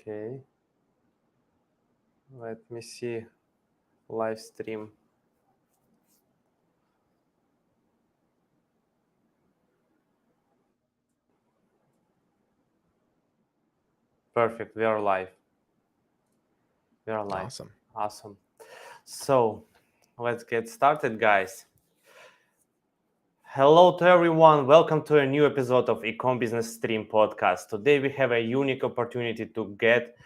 Okay. Let me see live stream. Perfect. We are live. Awesome. So let's get started, guys. Hello to everyone. Welcome to a new episode of Ecom Business Stream podcast. Today we have a unique opportunity to get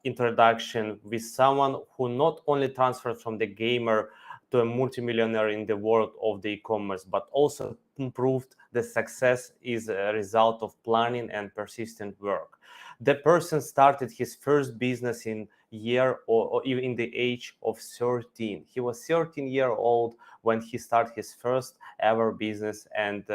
introduction with someone who not only transferred from the gamer to a multimillionaire in the world of the e-commerce, but also proved the success is a result of planning and persistent work. The person started his first business in year or even in the age of 13. He was 13-year-old when he started his first ever business and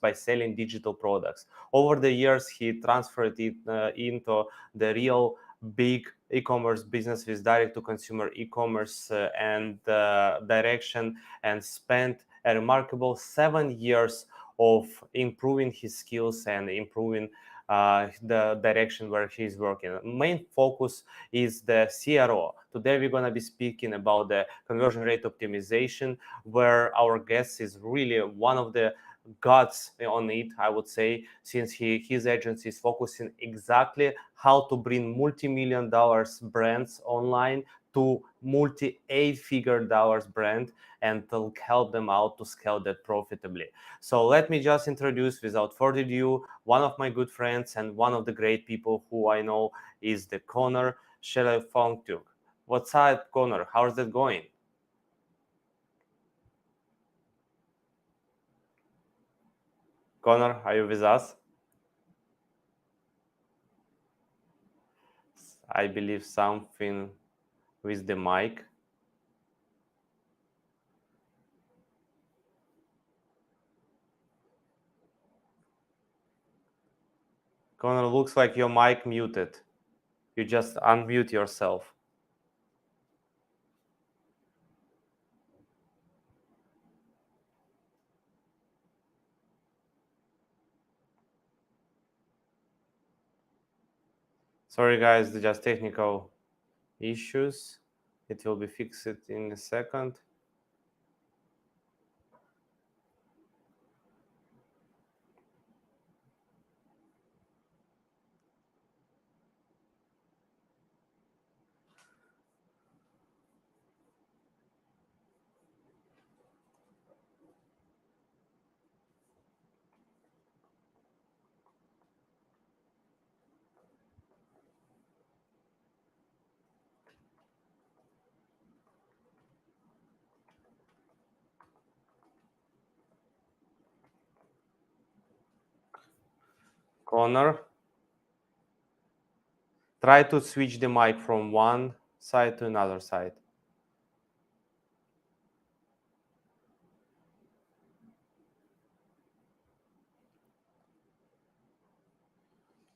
by selling digital products. Over the years, he transferred it into the real big e-commerce business with direct-to-consumer e-commerce and direction, and spent a remarkable 7 years of improving his skills and improving the direction where he's working. Main focus is the CRO. Today we're going to be speaking about the conversion rate optimization, where our guest is really one of the gods on it, I would say, since his agency is focusing exactly how to bring multi-million-dollar brands online to multi-8-figure dollars brand and to help them out to scale that profitably. So let me just introduce, without further ado, one of my good friends and one of the great people who I know is the Connor Shelefontiuk. What's up, Connor? How's that going? Connor, are you with us? I believe something with the mic. Connor, looks like your mic muted. You just unmute yourself. Sorry guys, just technical issues. It will be fixed in a second. Connor, try to switch the mic from one side to another side.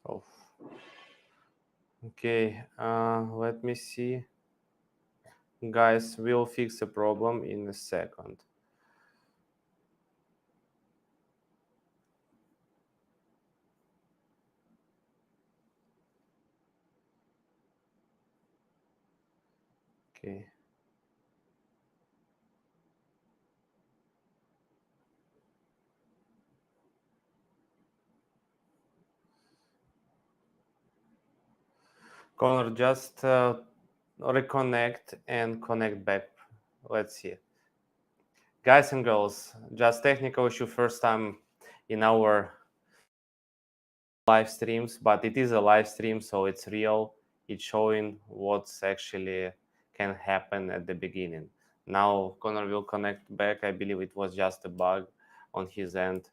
Oh. Okay, let me see. Guys, we'll fix the problem in a second. Okay. Connor, just reconnect and connect back. Let's see. Guys and girls, just technical issue, first time in our live streams, but it is a live stream, so it's real. It's showing what's actually can happen at the beginning. Now Connor will connect back. I believe it was just a bug on his end,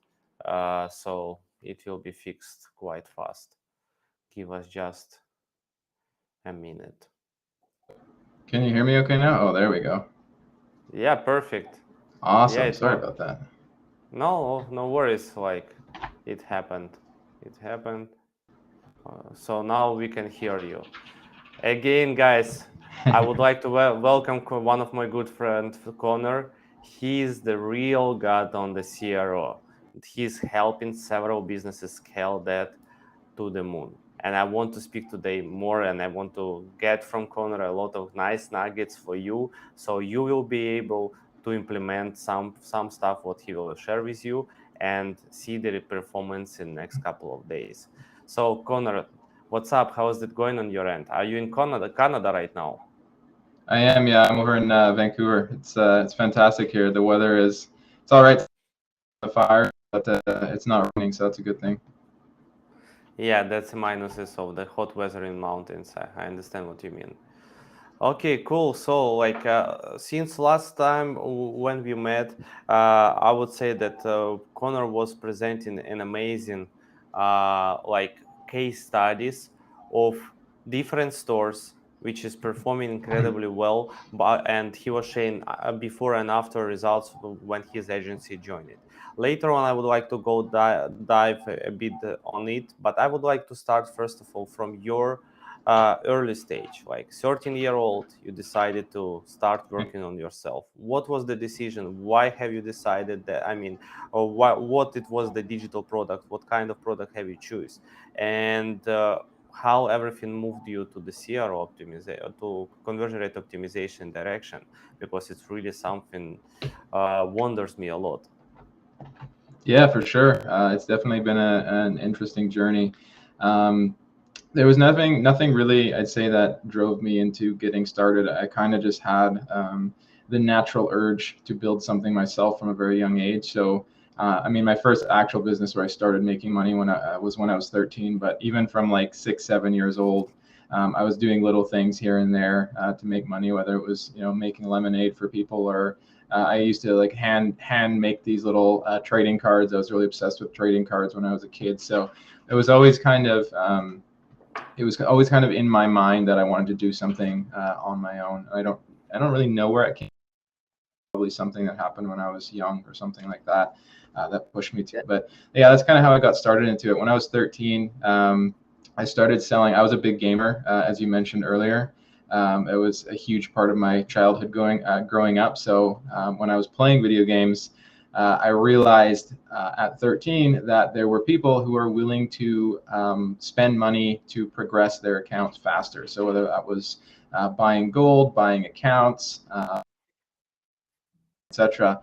so it will be fixed quite fast. Give us just a minute. Can you hear me okay now? Oh, there we go. Yeah, perfect. Awesome. Yeah, Sorry about that. No worries. Like it happened. It happened. So now we can hear you. Again, guys, I would like to welcome one of my good friends, Connor. He's the real god on the CRO. He's helping several businesses scale that to the moon. And I want to speak today more, and I want to get from Connor a lot of nice nuggets for you, so you will be able to implement some stuff what he will share with you and see the performance in next couple of days. So Connor, what's up? How is it going on your end? Are you in Canada right now? I am, yeah. I'm over in Vancouver. It's fantastic here. The weather it's all right. The fire, but it's not raining, so that's a good thing. Yeah, that's the minuses of the hot weather in mountains. I understand what you mean. Okay, cool. So, like, since last time when we met, I would say that Connor was presenting an amazing, like, case studies of different stores which is performing incredibly well. But and he was sharing before and after results when his agency joined it. Later on, I would like to go dive a bit on it, but I would like to start first of all from your early stage, like 13-year-old, you decided to start working on yourself. What was the decision? Why have you decided that? I mean, or what it was the digital product? What kind of product have you choose? And how everything moved you to the CRO optimization, to conversion rate optimization direction, because it's really something wonders me a lot. Yeah, for sure. It's definitely been an interesting journey. Um, there was nothing really, I'd say, that drove me into getting started. I kind of just had the natural urge to build something myself from a very young age. So, I mean, my first actual business where I started making money when I was 13. But even from like 6, 7 years old, I was doing little things here and there to make money, whether it was making lemonade for people or I used to like hand make these little trading cards. I was really obsessed with trading cards when I was a kid. So it was always kind of in my mind that I wanted to do something on my own. I don't really know where it came. Probably something that happened when I was young or something like that that pushed me to. But yeah, that's kind of how I got started into it. When I was 13, I started selling. I was a big gamer, as you mentioned earlier. It was a huge part of my childhood growing up. So when I was playing video games, I realized at 13 that there were people who were willing to spend money to progress their accounts faster. So whether that was buying gold, buying accounts, etc.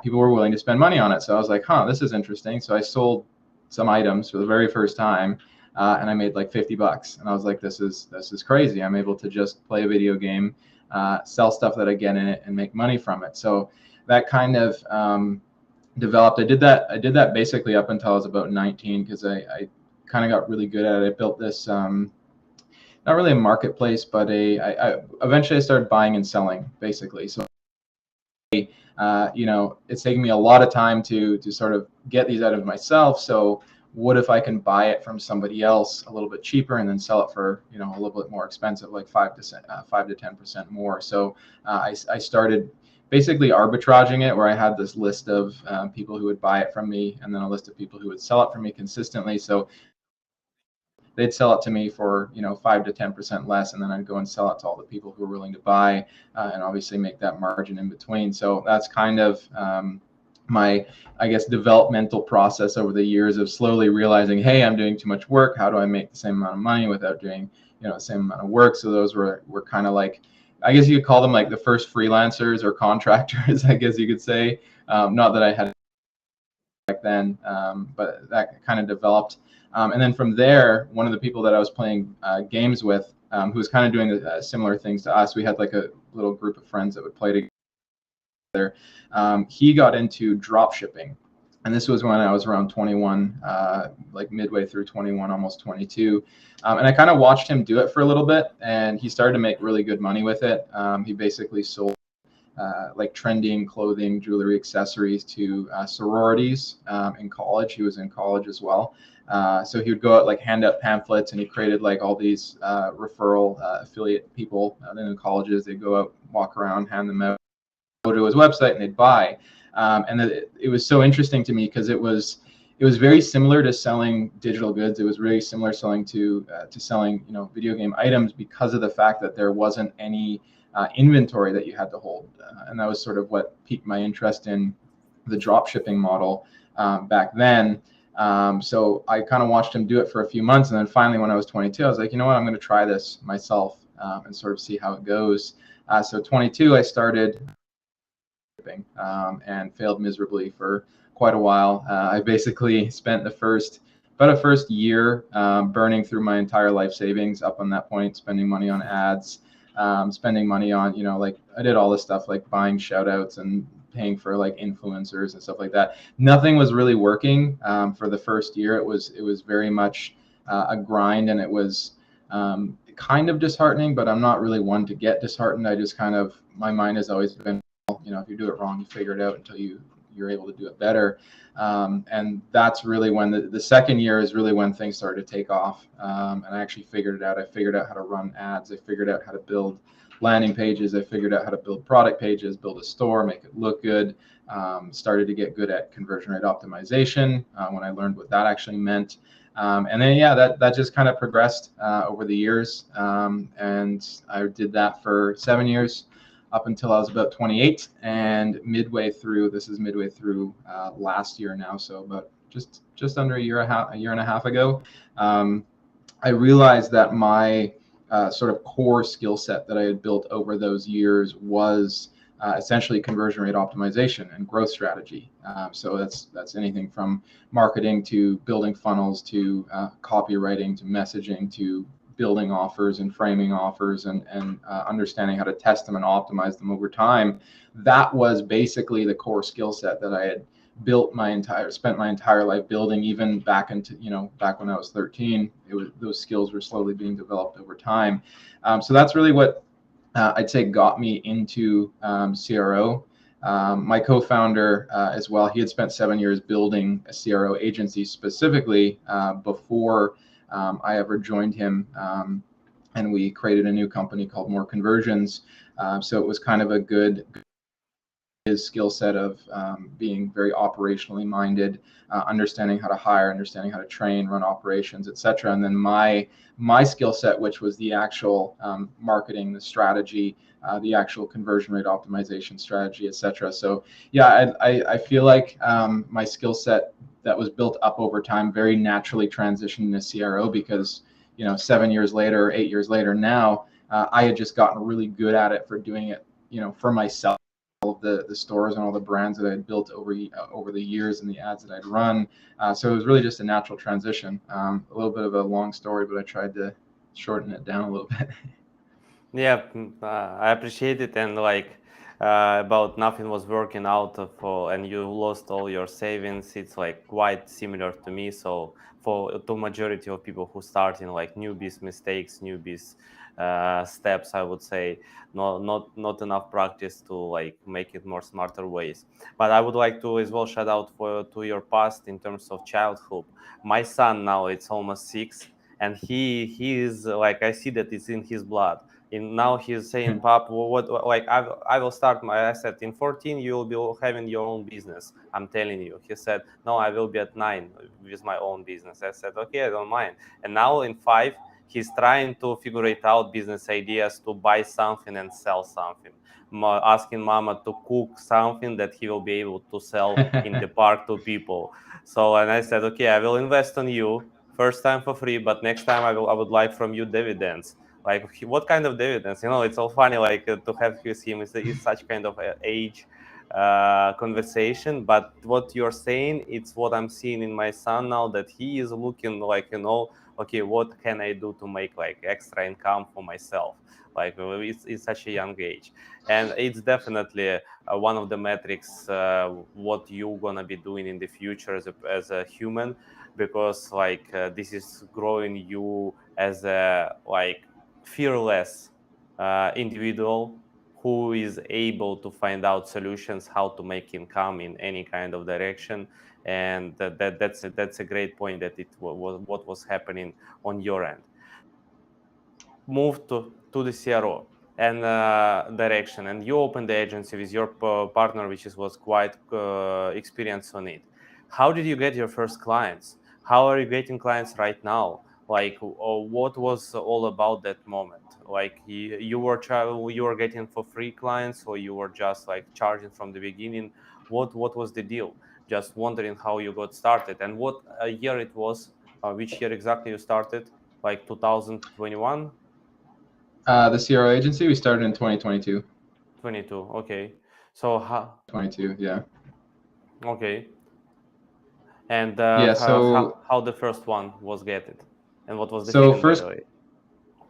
People were willing to spend money on it. So I was like, huh, this is interesting. So I sold some items for the very first time, and I made like $50. And I was like, this is crazy. I'm able to just play a video game, sell stuff that I get in it, and make money from it. So that kind of developed. I did that basically up until I was about 19 because I kind of got really good at it. I built this. Not really a marketplace, but I eventually I started buying and selling basically. So it's taking me a lot of time to sort of get these items myself. So what if I can buy it from somebody else a little bit cheaper and then sell it for a little bit more expensive, like 5 to 10% more. So I started basically arbitraging it, where I had this list of people who would buy it from me, and then a list of people who would sell it for me consistently. So they'd sell it to me for 5 to 10% less, and then I'd go and sell it to all the people who were willing to buy, and obviously make that margin in between. So that's kind of my, I guess, developmental process over the years of slowly realizing, hey, I'm doing too much work. How do I make the same amount of money without doing the same amount of work? So those were kind of like, I guess you could call them like the first freelancers or contractors, I guess you could say. Not that I had back then, but that kind of developed. And then from there, one of the people that I was playing games with, who was kind of doing similar things to us, we had like a little group of friends that would play together. He got into drop shipping. And this was when I was around 21, like midway through 21, almost 22. And I kind of watched him do it for a little bit, and he started to make really good money with it. He basically sold like trending clothing, jewelry, accessories to sororities in college. He was in college as well. So he would go out, like hand out pamphlets, and he created like all these referral affiliate people in the colleges. They'd go out, walk around, hand them out, go to his website, and they'd buy. And it was so interesting to me because it was very similar to selling digital goods. It was really similar selling to selling video game items, because of the fact that there wasn't any inventory that you had to hold, and that was sort of what piqued my interest in the drop shipping model back then. So I kind of watched him do it for a few months, and then finally, when I was 22, I was like, you know what, I'm going to try this myself and sort of see how it goes. So 22, I started and failed miserably for quite a while. I basically spent about a first year burning through my entire life savings up on that point, spending money on ads, spending money on, like I did all this stuff like buying shout outs and paying for like influencers and stuff like that. Nothing was really working for the first year. It was very much a grind, and it was kind of disheartening, but I'm not really one to get disheartened. I just my mind has always been, if you do it wrong, you figure it out until you're able to do it better. And that's really when the second year is really when things started to take off. And I actually figured it out. I figured out how to run ads. I figured out how to build landing pages. I figured out how to build product pages, build a store, make it look good. Started to get good at conversion rate optimization when I learned what that actually meant. And then, that just kind of progressed over the years. And I did that for 7 years up until I was about 28, and midway through last year now, so about just under a year and a half ago, I realized that my sort of core skill set that I had built over those years was essentially conversion rate optimization and growth strategy. So that's anything from marketing to building funnels to copywriting to messaging to building offers and framing offers and understanding how to test them and optimize them over time. That was basically the core skill set that I had spent my entire life building, even back when I was 13. Those skills were slowly being developed over time. So that's really what I'd say got me into CRO. My co-founder as well, he had spent 7 years building a CRO agency specifically before I ever joined him, and we created a new company called MoreConversions. So it was kind of a good his skill set of being very operationally minded, understanding how to hire, understanding how to train, run operations, etc. And then my skill set, which was the actual marketing, the strategy, the actual conversion rate optimization strategy, etc. So I feel like my skill set that was built up over time very naturally transitioned into CRO because 7 years later, 8 years later now, I had just gotten really good at it for doing it for myself. All of the stores and all the brands that I had built over the years and the ads that I'd run. So it was really just a natural transition. A little bit of a long story, but I tried to shorten it down a little bit. Yeah, I appreciate it. And about nothing was working out and you lost all your savings. It's like quite similar to me. So for the majority of people who start in like newbies mistakes, newbies steps, I would say not enough practice to like make it more smarter ways. But I would like to as well shout out to your past in terms of childhood. My son now it's almost 6, and he is like, I see that it's in his blood. And now he's saying, "Pop, what like I will start my." I said, "In 14, you will be having your own business. I'm telling you." He said, "No, I will be at 9 with my own business." I said, "Okay, I don't mind." And now in 5, he's trying to figure it out business ideas to buy something and sell something. Asking mama to cook something that he will be able to sell in the park to people. So, and I said, "Okay, I will invest on you first time for free, but next time I would like from you dividends." Like, what kind of dividends? It's all funny, like to have with him is such kind of age conversation. But what you're saying, it's what I'm seeing in my son now, that he is looking like, okay, what can I do to make like extra income for myself? Like it's such a young age, and it's definitely one of the metrics what you're gonna be doing in the future as a human, because this is growing you as a fearless individual who is able to find out solutions how to make income in any kind of direction. And that's a great point, that it was what was happening on your end. Move to the CRO and direction, and you opened the agency with your partner, which was quite experienced on it. How did you get your first clients? How are you getting clients right now? What was all about that moment? Like you were getting for free clients, or you were just like charging from the beginning? What was the deal? just wondering how you got started and what year it was, which year exactly you started, like 2021, The CRO agency, we started in 2022. 22. Okay. So, 22, yeah. okay. And Yeah, so how the first one was get it, and what was the so feeling, by the first way?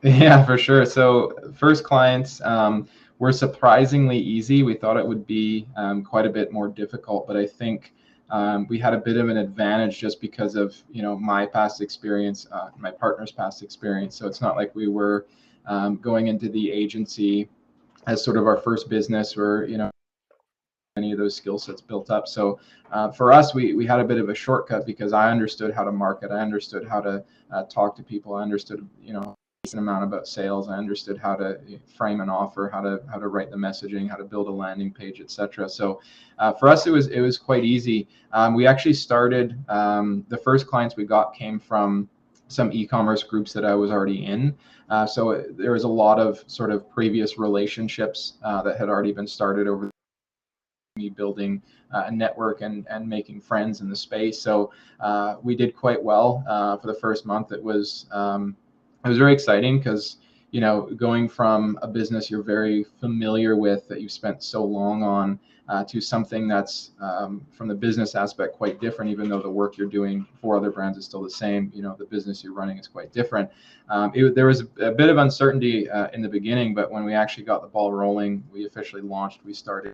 Yeah, for sure. So first clients were surprisingly easy. We thought it would be quite a bit more difficult, but I think we had a bit of an advantage just because of my past experience, my partner's past experience. So it's not like we were going into the agency as sort of our first business, or any of those skill sets built up. So for us, we had a bit of a shortcut because I understood how to market, I understood how to talk to people, I understood a decent amount about sales, I understood how to frame an offer, how to write the messaging, how to build a landing page, etc. So for us, it was quite easy. We actually started the first clients we got came from some e-commerce groups that I was already in. So there was a lot of sort of previous relationships that had already been started over me building a network and making friends in the space. So we did quite well for the first month. It was very exciting because going from a business you're very familiar with that you've spent so long on to something that's from the business aspect quite different, even though the work you're doing for other brands is still the same. The business you're running is quite different. There was a bit of uncertainty in the beginning, but when we actually got the ball rolling, we officially launched, we started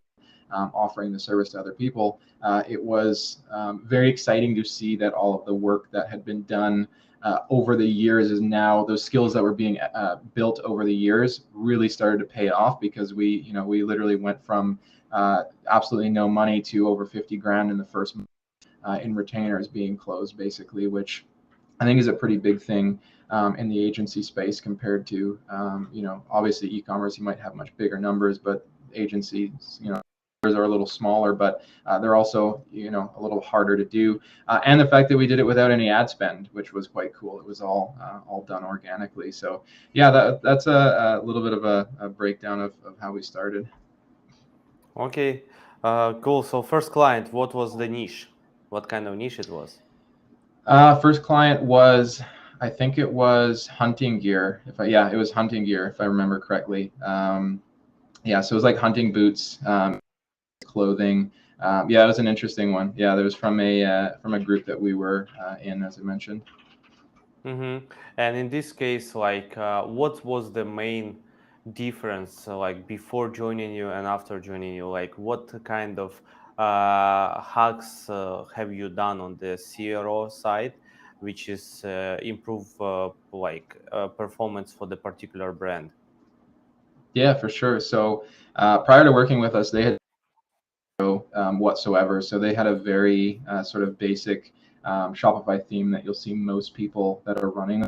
offering the service to other people. It was very exciting to see that all of the work that had been done over the years is now, those skills that were being built over the years really started to pay off, because we literally went from absolutely no money to over 50 grand in the first month in retainers being closed, basically, which I think is a pretty big thing in the agency space compared to, obviously e-commerce, you might have much bigger numbers, but agencies, are a little smaller, but they're also, a little harder to do. And the fact that we did it without any ad spend, which was quite cool. It was all done organically. So yeah, that's a little bit of a breakdown of how we started. Okay, cool. So first client, what was the niche? What kind of niche it was? First client was, I think it was hunting gear. Yeah, it was hunting gear, if I remember correctly. Yeah, so it was like hunting boots, clothing. Yeah, it was an interesting one. Yeah, that was from a group that we were in, as I mentioned. Mm-hmm. And in this case, like, what was the main difference, like before joining you and after joining you? Like, what kind of hacks have you done on the CRO side, which is improve performance for the particular brand? Yeah, for sure. So prior to working with us, they had no whatsoever. So they had a very sort of basic Shopify theme that you'll see most people that are running.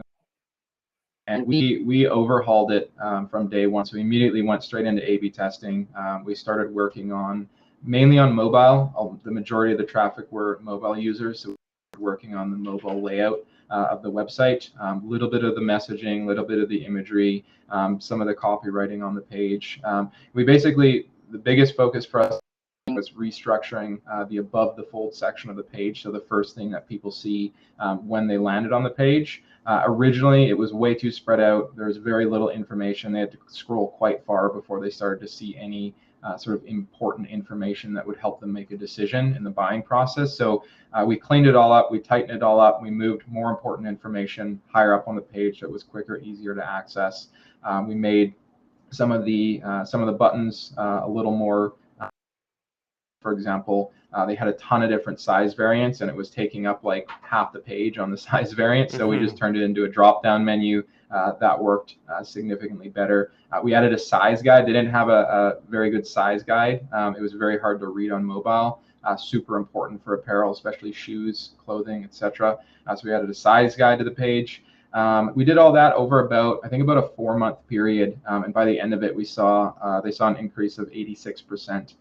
And we overhauled it from day one. So we immediately went straight into A/B testing. We started working on mainly on mobile. The majority of the traffic were mobile users. So we started working on the mobile layout of the website, a little bit of the messaging, a little bit of the imagery, some of the copywriting on the page. The biggest focus for us was restructuring the above the fold section of the page. So the first thing that people see when they landed on the page. Originally, it was way too spread out. There was very little information. They had to scroll quite far before they started to see any sort of important information that would help them make a decision in the buying process. So we cleaned it all up, we tightened it all up, we moved more important information higher up on the page so it was quicker, easier to access. We made some of the buttons a little more. For example, they had a ton of different size variants, and it was taking up like half the page on the size variant. So we just turned it into a drop-down menu that worked significantly better. We added a size guide. They didn't have a very good size guide. It was very hard to read on mobile. Super important for apparel, especially shoes, clothing, etc. So we added a size guide to the page. We did all that over about a 4-month period, and by the end of it, they saw an increase of 86%.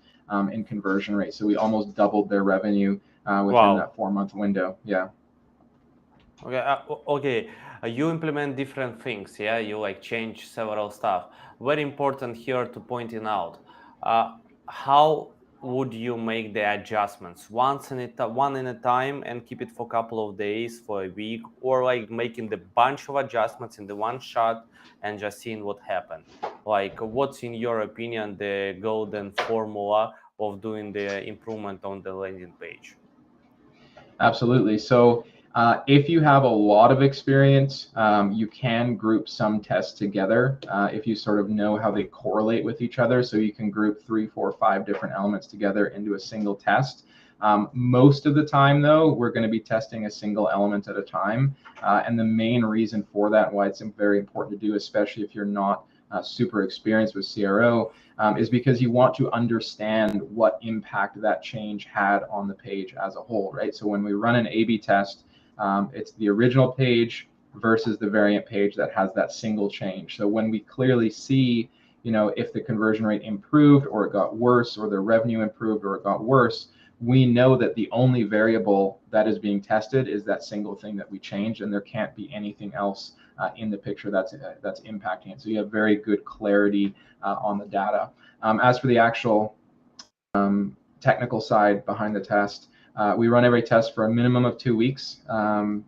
In conversion rate. So we almost doubled their revenue within that 4-month window. Yeah. Okay. Okay. You implement different things. Yeah. You like change several stuff. Very important here to point it out. How would you make the adjustments? One in a time and keep it for a couple of days, for a week, or like making the bunch of adjustments in the one shot and just seeing what happened? Like, what's in your opinion the golden formula of doing the improvement on the landing page? Absolutely. So if you have a lot of experience, you can group some tests together if you sort of know how they correlate with each other. So you can group 3, 4, 5 different elements together into a single test. Most of the time, though, we're going to be testing a single element at a time. And the main reason for that, why it's very important to do, especially if you're not super experienced with CRO, is because you want to understand what impact that change had on the page as a whole, right? So when we run an A/B test, it's the original page versus the variant page that has that single change. So when we clearly see, if the conversion rate improved or it got worse, or the revenue improved or it got worse, we know that the only variable that is being tested is that single thing that we changed, and there can't be anything else in the picture that's impacting it. So you have very good clarity on the data. As for the actual technical side behind the test, we run every test for a minimum of 2 weeks, and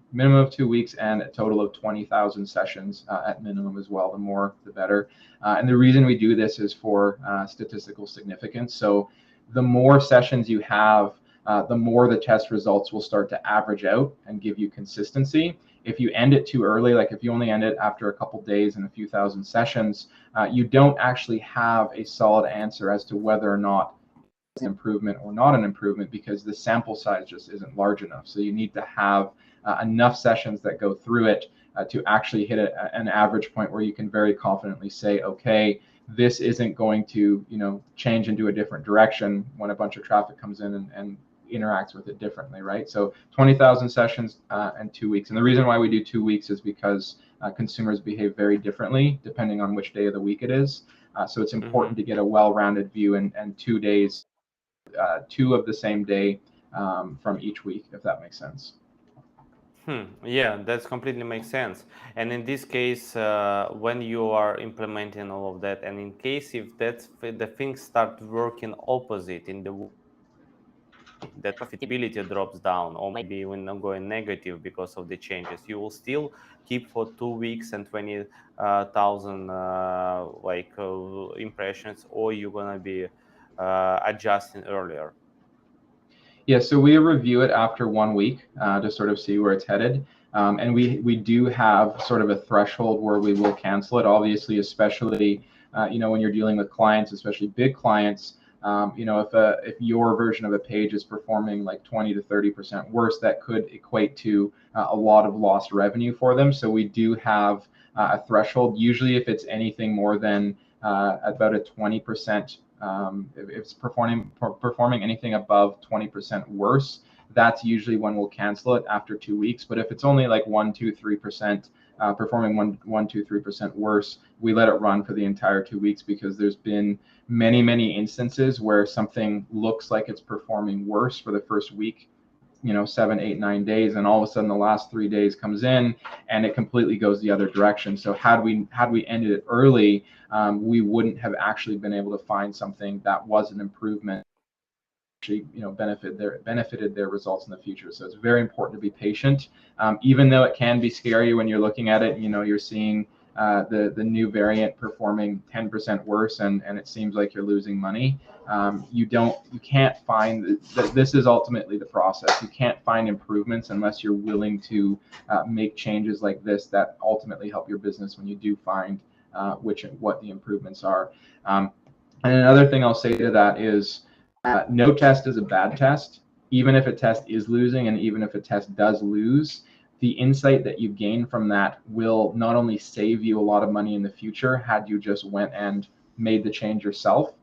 a total of 20,000 sessions at minimum as well. The more, the better. And the reason we do this is for statistical significance. So the more sessions you have, the more the test results will start to average out and give you consistency. If you end it too early, like if you only end it after a couple days and a few thousand sessions, you don't actually have a solid answer as to whether or not it's an improvement or not an improvement, because the sample size just isn't large enough. So you need to have enough sessions that go through it to actually hit an average point where you can very confidently say, okay, this isn't going to, change into a different direction when a bunch of traffic comes in and interacts with it differently, right? So 20,000 sessions and 2 weeks. And the reason why we do 2 weeks is because consumers behave very differently depending on which day of the week it is. So it's important to get a well-rounded view, and 2 days, 2 of the same day from each week, if that makes sense. Yeah, that completely makes sense. And in this case, when you are implementing all of that, and in case if the things start working opposite in the that profitability drops down, or maybe even going negative because of the changes, you will still keep for 2 weeks and 20,000 impressions, or you're gonna be adjusting earlier. Yeah, so we review it after 1 week to sort of see where it's headed. And we do have sort of a threshold where we will cancel it, obviously, especially, when you're dealing with clients, especially big clients. If your version of a page is performing like 20 to 30% worse, that could equate to a lot of lost revenue for them. So we do have a threshold. Usually, if it's anything more than about a 20%, if it's performing anything above 20% worse, that's usually when we'll cancel it after 2 weeks. But if it's only like 1, 2, 3%, performing 1, 2, 3% worse, we let it run for the entire 2 weeks, because there's been many instances where something looks like it's performing worse for the first week, 7, 8, 9 days, and all of a sudden the last 3 days comes in and it completely goes the other direction. So had we ended it early, we wouldn't have actually been able to find something that was an improvement, actually, benefited their results in the future. So it's very important to be patient, even though it can be scary when you're looking at it. You're seeing the new variant performing 10% worse, and it seems like you're losing money. You can't find that. This is ultimately the process. You can't find improvements unless you're willing to make changes like this that ultimately help your business when you do find what the improvements are. And another thing I'll say to that is, no test is a bad test. Even if a test is losing, and even if a test does lose, the insight that you gain from that will not only save you a lot of money in the future had you just went and made the change yourself.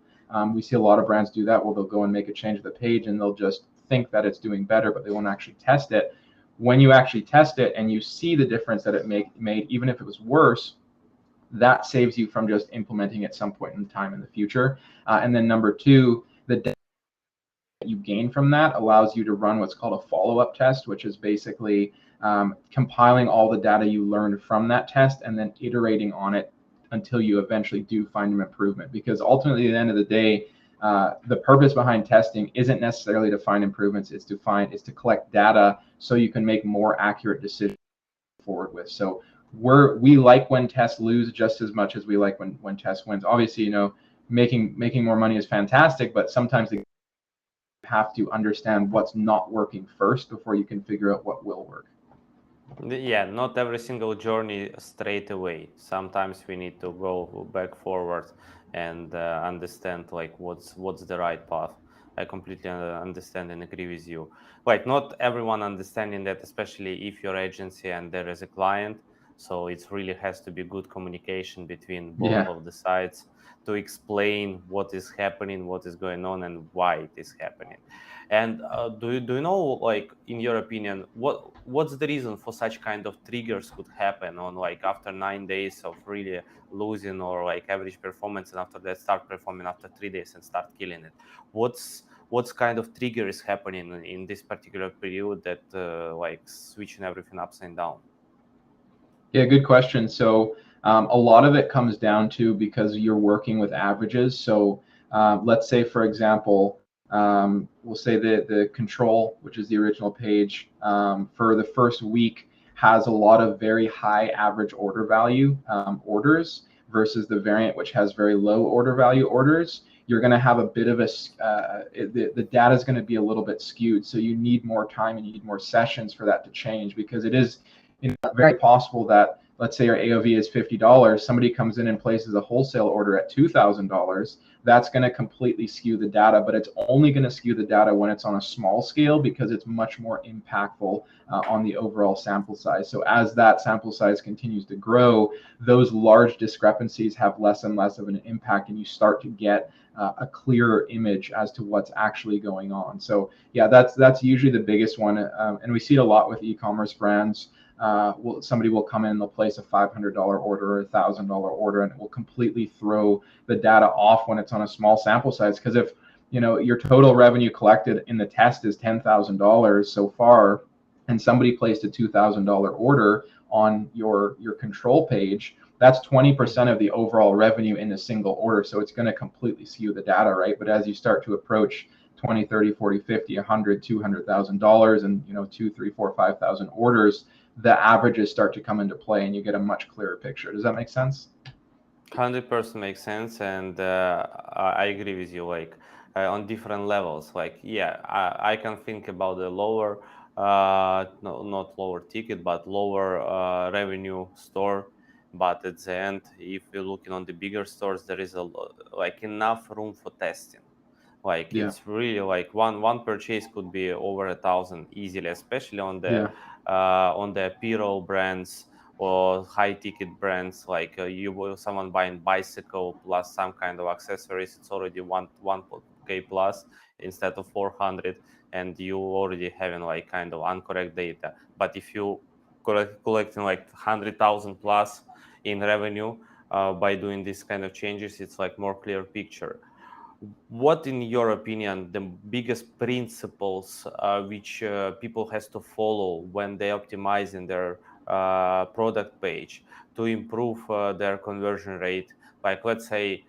We see a lot of brands do that, where they'll go and make a change to the page and they'll just think that it's doing better, but they won't actually test it. When you actually test it and you see the difference that it made, even if it was worse, that saves you from just implementing at some point in time in the future. And then number 2, the data that you gain from that allows you to run what's called a follow-up test, which is basically compiling all the data you learned from that test and then iterating on it until you eventually do find an improvement. Because ultimately, at the end of the day, the purpose behind testing isn't necessarily to find improvements. It's to collect data so you can make more accurate decisions forward with. So we like when tests lose just as much as we like when tests wins. Obviously, making more money is fantastic, but sometimes you have to understand what's not working first before you can figure out what will work. Yeah, not every single journey straight away. Sometimes we need to go back forward and understand like what's the right path. I completely understand and agree with you. Like not everyone understanding that, especially if your agency and there is a client. So it really has to be good communication between both Yeah. of the sides to explain what is happening, what is going on, and why it is happening. And do you know, like in your opinion, what's the reason for such kind of triggers could happen on like after 9 days of really losing or like average performance, and after that start performing after 3 days and start killing it? What's kind of trigger is happening in this particular period that like switching everything upside down? Yeah, good question. So a lot of it comes down to because you're working with averages. So let's say, for example, we'll say the control, which is the original page, for the first week has a lot of very high average order value orders versus the variant, which has very low order value orders. You're going to have a bit of the data is going to be a little bit skewed. So you need more time and you need more sessions for that to change, because it is very possible that, let's say your AOV is $50, somebody comes in and places a wholesale order at $2,000. That's going to completely skew the data, but it's only going to skew the data when it's on a small scale, because it's much more impactful on the overall sample size. So as that sample size continues to grow, those large discrepancies have less and less of an impact, and you start to get a clearer image as to what's actually going on. So yeah, that's usually the biggest one, and we see it a lot with e-commerce brands. Somebody will come in and they'll place a $500 order or a $1,000 order, and it will completely throw the data off when it's on a small sample size. Because if your total revenue collected in the test is $10,000 so far, and somebody placed a $2,000 order on your control page, that's 20% of the overall revenue in a single order. So it's going to completely skew the data, right? But as you start to approach 20, 30, 40, 50, 100, $200,000 and 2, 3, 4, 5,000 orders, the averages start to come into play and you get a much clearer picture. Does that make sense? 100% makes sense, and I agree with you. Like on different levels, like yeah, I can think about the lower, no, not lower ticket, but lower revenue store. But at the end, if you're looking on the bigger stores, there is like enough room for testing. Like Yeah. it's really like one purchase could be over 1,000 easily, especially Yeah. on the apparel brands or high ticket brands. Like someone buying bicycle plus some kind of accessories, it's already 1K plus instead of 400, and you already having like kind of incorrect data. But if you collecting like 100,000 plus in revenue by doing this kind of changes, it's like more clear picture. What, in your opinion, the biggest principles which people has to follow when they optimizing their product page to improve their conversion rate? Like, let's say,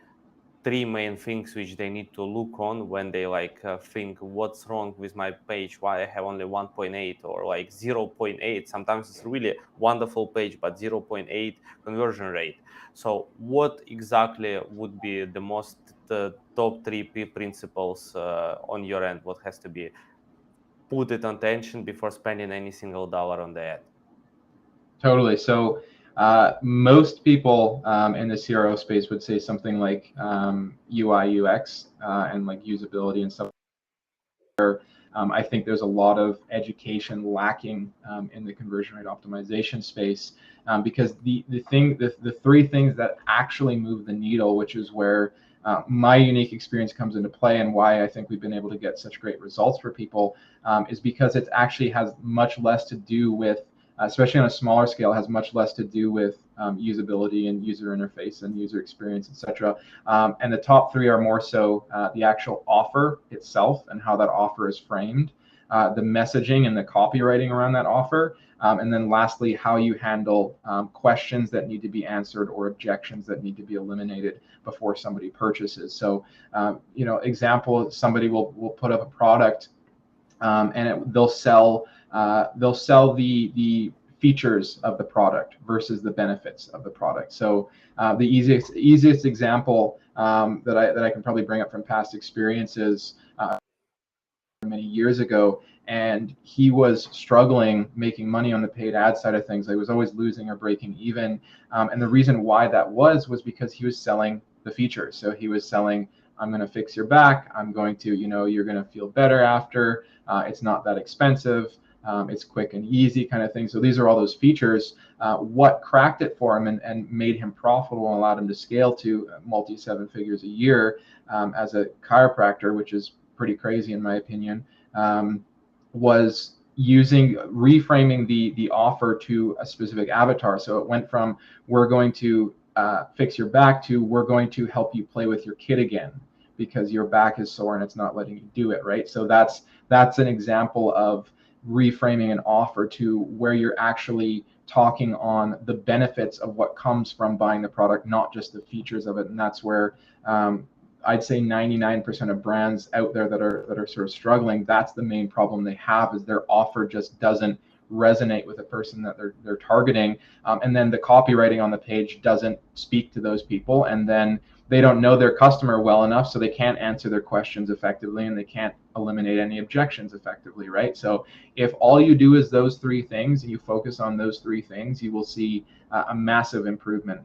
three main things which they need to look on when they like think what's wrong with my page, why I have only 1.8 or like 0.8. Sometimes it's really wonderful page but 0.8 conversion rate. So what exactly would be the top three principles on your end, what has to be put it on attention before spending any single dollar on the ad? Totally. So most people in the CRO space would say something like UI, UX, and like usability and stuff. I think there's a lot of education lacking in the conversion rate optimization space, because the three things that actually move the needle, which is where my unique experience comes into play and why I think we've been able to get such great results for people, is because it actually has much less to do with, especially on a smaller scale, has much less to do with usability and user interface and user experience, etc. And the top three are more so the actual offer itself and how that offer is framed. the messaging and the copywriting around that offer. And then lastly, how you handle questions that need to be answered or objections that need to be eliminated before somebody purchases. So, example, somebody will put up a product and they'll sell the features of the product versus the benefits of the product. So the easiest example that I can probably bring up from past experiences many years ago, and he was struggling making money on the paid ad side of things. He was always losing or breaking even, and the reason why that was because he was selling the features. So he was selling, I'm going to fix your back, I'm going to, you're going to feel better after, it's not that expensive, it's quick and easy kind of thing. So these are all those features. What cracked it for him and made him profitable and allowed him to scale to multi 7 figures a year as a chiropractor, which is pretty crazy in my opinion, was reframing the offer to a specific avatar. So it went from, we're going to fix your back to, we're going to help you play with your kid again because your back is sore and it's not letting you do it, right? So that's an example of reframing an offer to where you're actually talking on the benefits of what comes from buying the product, not just the features of it. And that's where I'd say 99% of brands out there that are sort of struggling, that's the main problem they have, is their offer just doesn't resonate with the person that they're targeting, and then the copywriting on the page doesn't speak to those people, and then they don't know their customer well enough, so they can't answer their questions effectively, and they can't eliminate any objections effectively, right? So if all you do is those three things, and you focus on those three things, you will see a massive improvement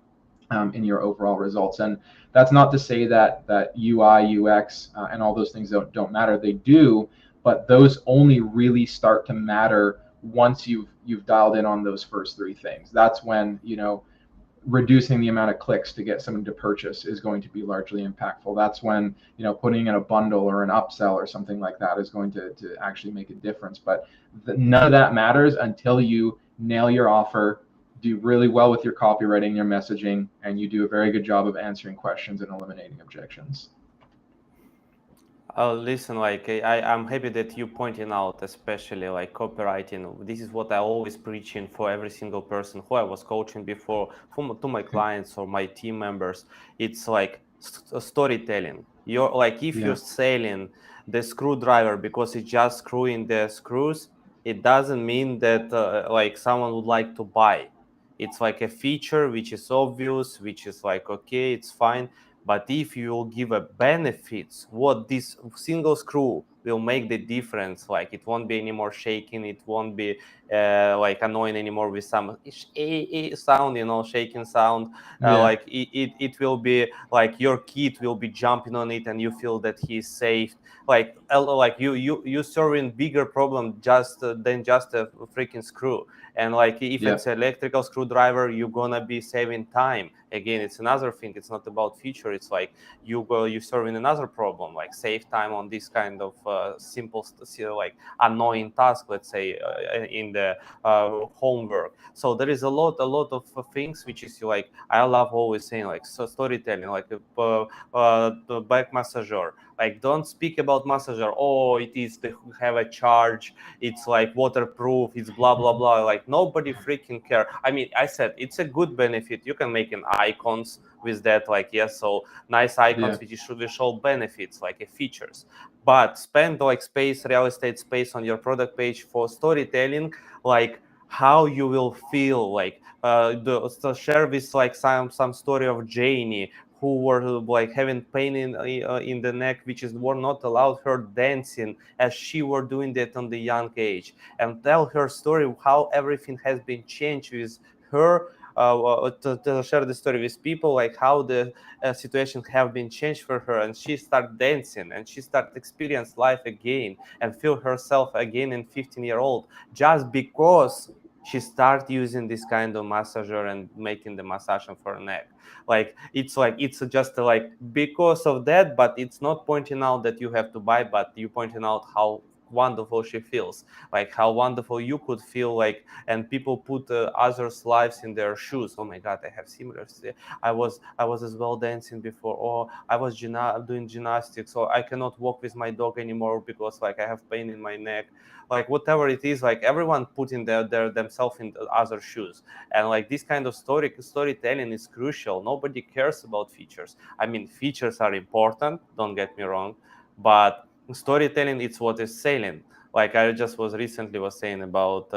in your overall results. And that's not to say that UI, UX, and all those things don't matter. They do, but those only really start to matter once you've dialed in on those first three things. That's when, reducing the amount of clicks to get someone to purchase is going to be largely impactful. That's when, putting in a bundle or an upsell or something like that is going to actually make a difference. But none of that matters until you nail your offer, do really well with your copywriting, your messaging, and you do a very good job of answering questions and eliminating objections. Listen, I'm happy that you pointing out, especially like copywriting. This is what I always preaching for every single person who I was coaching before, to my clients or my team members. It's like storytelling. You're like, if you're selling the screwdriver because it's just screwing the screws, it doesn't mean that like someone would like to buy. It's like a feature which is obvious, which is like, okay, it's fine. But if you will give a benefits, what this single screw will make the difference, like it won't be anymore shaking, it won't be like annoying anymore with some sound, shaking sound. Like it will be like your kid will be jumping on it and you feel that he's safe. Like you serving bigger problem than just a freaking screw. And like if it's an electrical screwdriver, you're gonna be saving time. Again, it's another thing. It's not about feature. It's like you serving another problem, like save time on this kind of simple, like annoying task, let's say, in the homework. So there is a lot of things which is like, I love always saying, like, so storytelling, like the back massager. Like, don't speak about massager. Oh, it is to have a charge. It's like waterproof. It's blah blah blah. Like nobody freaking care. I mean, I said it's a good benefit. You can make an icons with that. Like so nice icons which should show benefits, like features. But spend like real estate space on your product page for storytelling, like how you will feel, like share with like some story of Janie, who were like having pain in the neck, which were not allowed her dancing as she were doing that on the young age, and tell her story how everything has been changed with her. To share the story with people, like how the situation have been changed for her, and she start dancing and she start experience life again and feel herself again in 15-year-old, just because she start using this kind of massager and making the massage for her neck. Like it's just like because of that, but it's not pointing out that you have to buy, but you pointing out how wonderful she feels, like how wonderful you could feel, like, and people put others' lives in their shoes. Oh my God, I have similar. I was as well dancing before, or I was doing gymnastics, or I cannot walk with my dog anymore because like I have pain in my neck, like whatever it is, like everyone putting their themselves in the other shoes. And like this kind of storytelling is crucial. Nobody cares about features. I mean, features are important, don't get me wrong, but storytelling, it's what is selling. Like I just was recently was saying about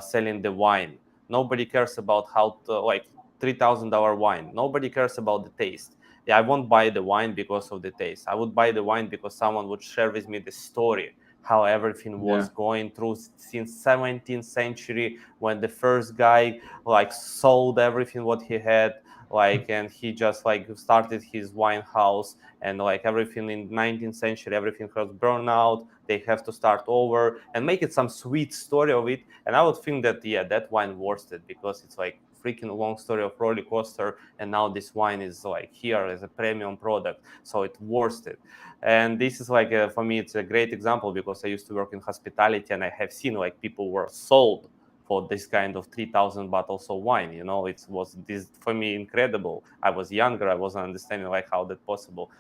selling the wine. Nobody cares about how to, like, $3,000 wine. Nobody cares about the taste. Yeah, I won't buy the wine because of the taste. I would buy the wine because someone would share with me the story, how everything Yeah. was going through since 17th century, when the first guy like sold everything what he had, like, and he just like started his wine house, and like everything in 19th century, everything has burned out, they have to start over and make it some sweet story of it. And I would think that, yeah, that wine worth it, because it's like freaking long story of roller coaster, and now this wine is like here as a premium product, so it's worth it. And this is like for me it's a great example, because I used to work in hospitality, and I have seen like people were sold for this kind of 3,000 bottles of wine. It was this for me incredible. I was younger, I wasn't understanding like how that possible.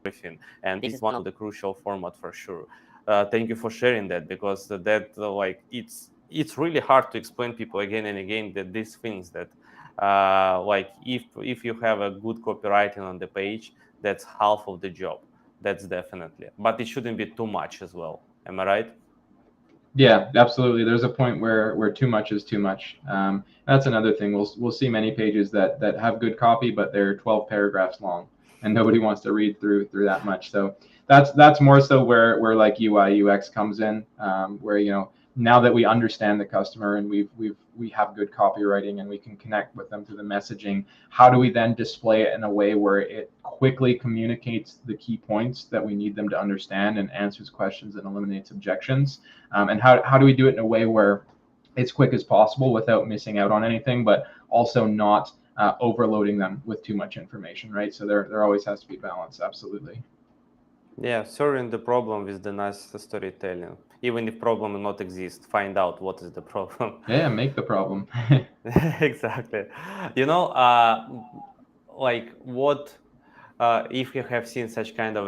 Everything, and this is one of the crucial format for sure. Thank you for sharing that, because that like it's really hard to explain people again and again that these things that like if you have a good copywriting on the page, that's half of the job. That's definitely, but it shouldn't be too much as well. Am I right? Yeah, absolutely. There's a point where too much is too much. That's another thing. We'll see many pages that have good copy, but they're 12 paragraphs long, and nobody wants to read through that much. So that's more so where like UI UX comes in, where now that we understand the customer and we have good copywriting and we can connect with them through the messaging, how do we then display it in a way where it quickly communicates the key points that we need them to understand and answers questions and eliminates objections? And how do we do it in a way where it's quick as possible without missing out on anything, but also not overloading them with too much information, right? So there always has to be balance. Absolutely. Yeah, solving the problem with the nice storytelling. Even if problem not exist, find out what is the problem. Yeah, make the problem. Exactly. Like what if you have seen such kind of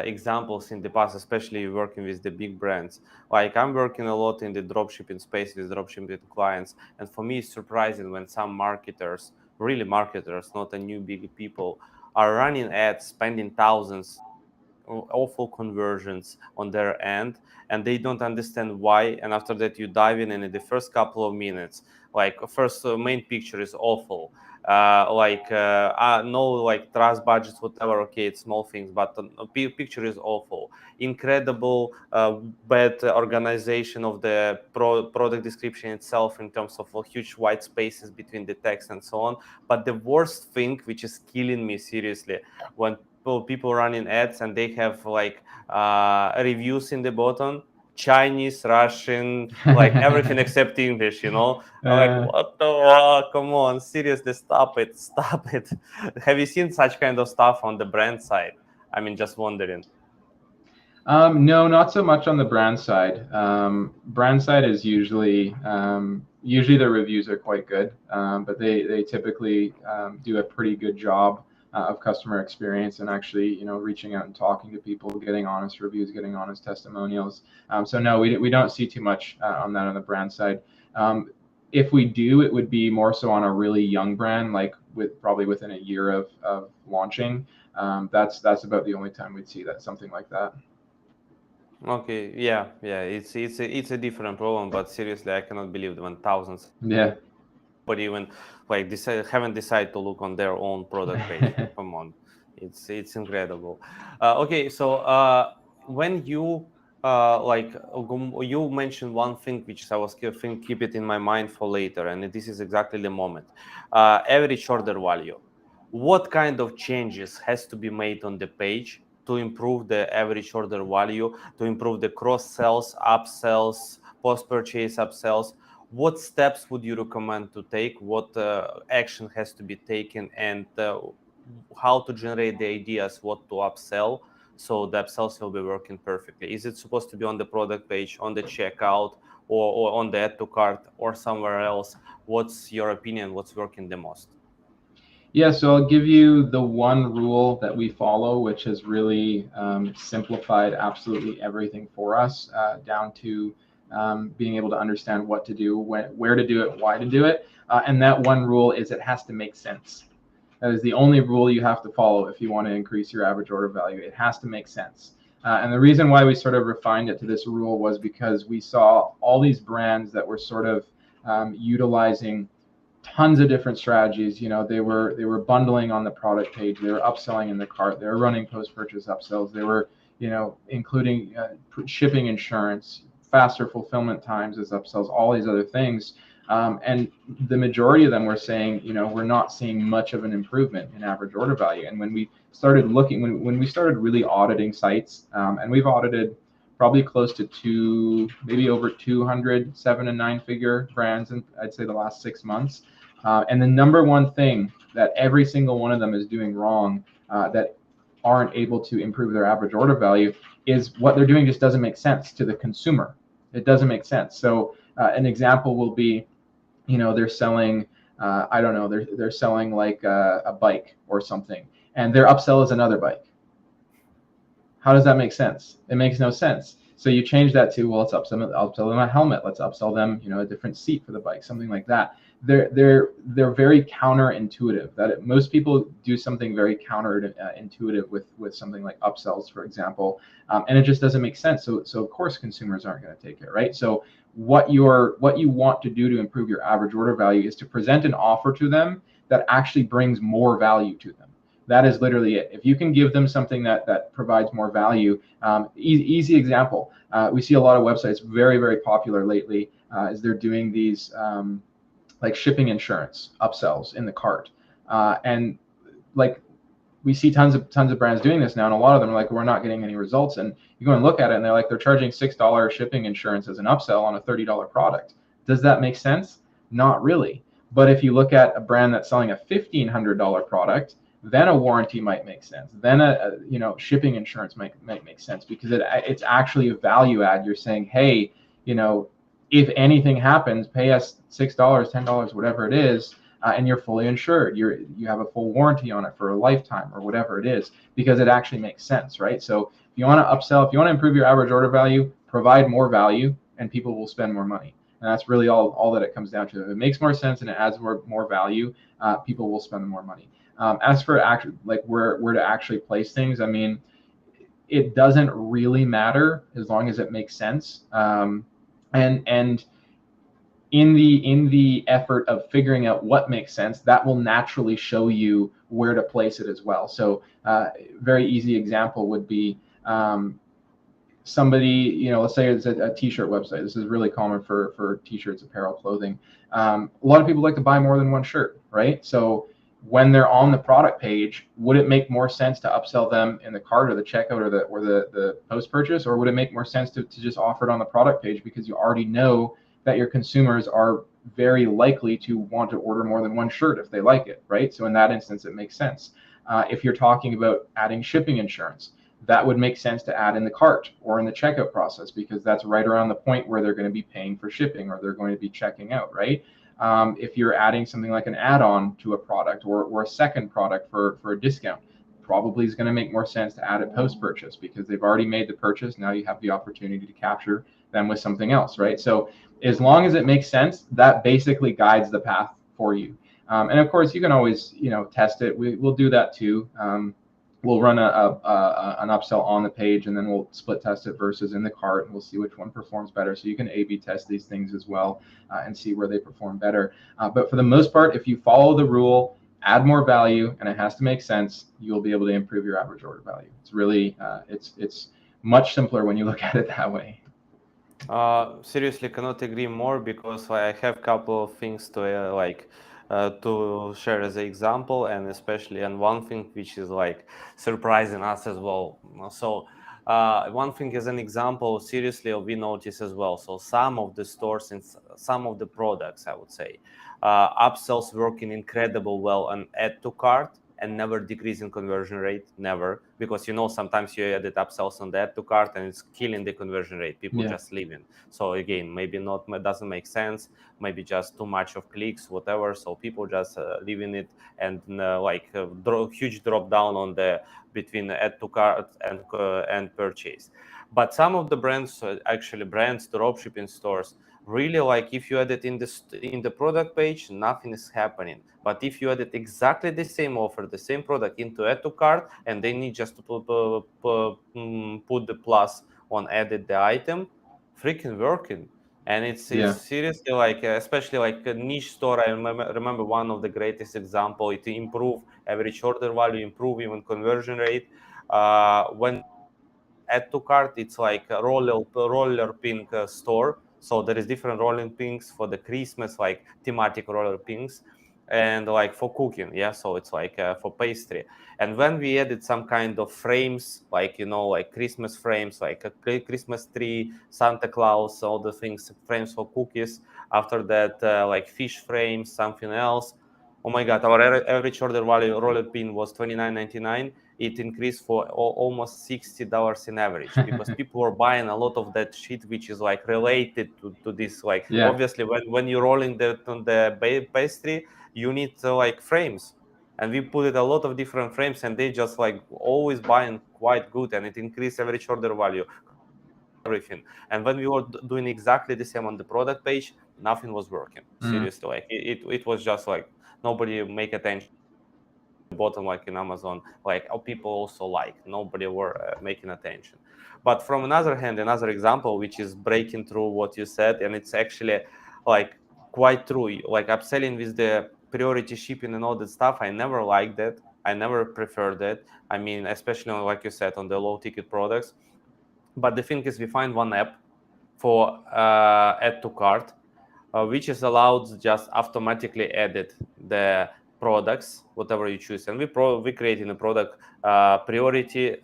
examples in the past, especially working with the big brands. Like I'm working a lot in the dropshipping space with dropshipping clients, and for me it's surprising when some marketers, really marketers, not a new big people, are running ads, spending thousands, awful conversions on their end, and they don't understand why. And after that you dive in the first couple of minutes, like first main picture is awful, no like trust budgets, whatever, okay, it's small things, but the picture is awful, incredible, bad organization of the product description itself, in terms of huge white spaces between the text and so on. But the worst thing, which is killing me seriously, when people running ads and they have like reviews in the bottom, Chinese, Russian, like everything except English. I'm like, uh, what the come on, seriously, stop it, stop it. Have you seen such kind of stuff on the brand side? I mean, just wondering. no, not so much on the brand side. Brand side is usually the reviews are quite good, but they typically do a pretty good job of customer experience and actually reaching out and talking to people, getting honest reviews, getting honest testimonials. So no, we don't see too much on that on the brand side. If we do, it would be more so on a really young brand, like probably within a year of launching. That's about the only time we'd see that, something like that. Okay, yeah, it's a different problem, but seriously, I cannot believe when thousands, Yeah. but even like haven't decided to look on their own product page. Like, come on, it's incredible. Okay, so when you you mentioned one thing which I was keep it in my mind for later, and this is exactly the moment. Average order value. What kind of changes has to be made on the page to improve the average order value, to improve the cross sells, upsells, post purchase upsells? What steps would you recommend to take? What action has to be taken, and how to generate the ideas what to upsell, so the upsells will be working perfectly? Is it supposed to be on the product page, on the checkout, or on the add to cart, or somewhere else? What's your opinion? What's working the most? Yeah, so I'll give you the one rule that we follow, which has really simplified absolutely everything for us, down to being able to understand what to do, where to do it, why to do it. And that one rule is it has to make sense. That is the only rule you have to follow if you want to increase your average order value. It has to make sense. And the reason why we sort of refined it to this rule was because we saw all these brands that were sort of utilizing tons of different strategies. They were bundling on the product page, they were upselling in the cart, they were running post-purchase upsells, they were including shipping insurance, faster fulfillment times as upsells, all these other things. And the majority of them were saying, we're not seeing much of an improvement in average order value. And when we started looking, when we started really auditing sites, and we've audited probably close to maybe over 200 7 and 9 figure brands in, I'd say, the last 6 months. And the number one thing that every single one of them is doing wrong, that aren't able to improve their average order value, is what they're doing just doesn't make sense to the consumer. It doesn't make sense. So an example will be, they're selling, I don't know, they're selling like a bike or something, and their upsell is another bike. How does that make sense? It makes no sense. So you change that to, well, let's upsell them a helmet. Let's upsell them, a different seat for the bike, something like that. They're very counterintuitive. Most people do something very counterintuitive with something like upsells, for example, and it just doesn't make sense. So of course consumers aren't going to take it, right? So what you want to do to improve your average order value is to present an offer to them that actually brings more value to them. That is literally it. If you can give them something that provides more value, easy example. We see a lot of websites very, very popular lately as they're doing these like shipping insurance upsells in the cart, and like we see tons of brands doing this now, and a lot of them are like, we're not getting any results. And you go and look at it, and they're like, they're charging $6 shipping insurance as an upsell on a $30 product. Does that make sense? Not really. But if you look at a brand that's selling a $1,500 product, then a warranty might make sense. Then a shipping insurance might make sense, because it's actually a value add. You're saying, hey, if anything happens, pay us $6, $10, whatever it is, and you're fully insured. You have a full warranty on it for a lifetime or whatever it is, because it actually makes sense, right? So if you want to upsell, if you want to improve your average order value, provide more value, and people will spend more money. And that's really all that it comes down to. If it makes more sense and it adds more value, people will spend more money. As for actually like where to actually place things, I mean, it doesn't really matter as long as it makes sense. And in the effort of figuring out what makes sense, that will naturally show you where to place it as well. So very easy example would be somebody, let's say it's a t-shirt website. This is really common for t-shirts, apparel, clothing. A lot of people like to buy more than one shirt, right? So when they're on the product page, would it make more sense to upsell them in the cart or the checkout or the post purchase, or would it make more sense to just offer it on the product page, because you already know that your consumers are very likely to want to order more than one shirt if they like it, right? So in that instance, it makes sense. If you're talking about adding shipping insurance, that would make sense to add in the cart or in the checkout process, because that's right around the point where they're going to be paying for shipping or they're going to be checking out, right? If you're adding something like an add-on to a product or a second product for a discount, probably is going to make more sense to add it post-purchase, because they've already made the purchase. Now you have the opportunity to capture them with something else, right? So as long as it makes sense, that basically guides the path for you. And of course, you can always test it. We'll do that too. We'll run an upsell on the page, and then we'll split test it versus in the cart, and we'll see which one performs better. So you can A/B test these things as well, and see where they perform better. But for the most part, if you follow the rule, add more value, and it has to make sense, you'll be able to improve your average order value. It's really it's much simpler when you look at it that way. Seriously, cannot agree more, because I have a couple of things to share as an example, and especially and one thing which is like surprising us as well. So one thing as an example, seriously, we notice as well. So some of the stores and some of the products, I would say, upsells working incredible well on add to cart and never decreasing conversion rate, never, because sometimes you edit upsells on the add to cart and it's killing the conversion rate, people just leaving. So again, maybe not, doesn't make sense, maybe just too much of clicks, whatever, so people just leaving it, and huge drop down on the between add to cart and purchase. But some of the brands, actually brands, dropshipping stores, really, like if you edit in the product page, nothing is happening. But if you edit exactly the same offer, the same product into add to cart, and they need just to put the plus on edit the item, freaking working. And it's seriously like, especially like a niche store. I remember one of the greatest example. It improve average order value, improve even conversion rate. When add to cart, it's like a roller pink store. So there is different rolling pinks for the Christmas, like thematic roller pinks, and like for cooking. Yeah, so it's like for pastry. And when we added some kind of frames, like like Christmas frames, like a Christmas tree, Santa Claus, all the things, frames for cookies. After that, like fish frames, something else. Oh my God, our average order value roller pin was $29.99. It increased for almost $60 in average, because people were buying a lot of that shit, which is like related to this. Like obviously, when you're rolling the pastry, you need like frames, and we put it a lot of different frames, and they just like always buying quite good, and it increased average order value, everything. And when we were doing exactly the same on the product page, nothing was working. Seriously, like it was just like nobody make attention. Bottom, like in Amazon, like people also like nobody were making attention. But from another hand, another example which is breaking through what you said, and it's actually like quite true, like upselling with the priority shipping and all that stuff, I never liked that, I never preferred that. I mean, especially on, like you said, on the low ticket products. But the thing is, we find one app for add to cart, which is allowed just automatically edit the products, whatever you choose. And we creating a product priority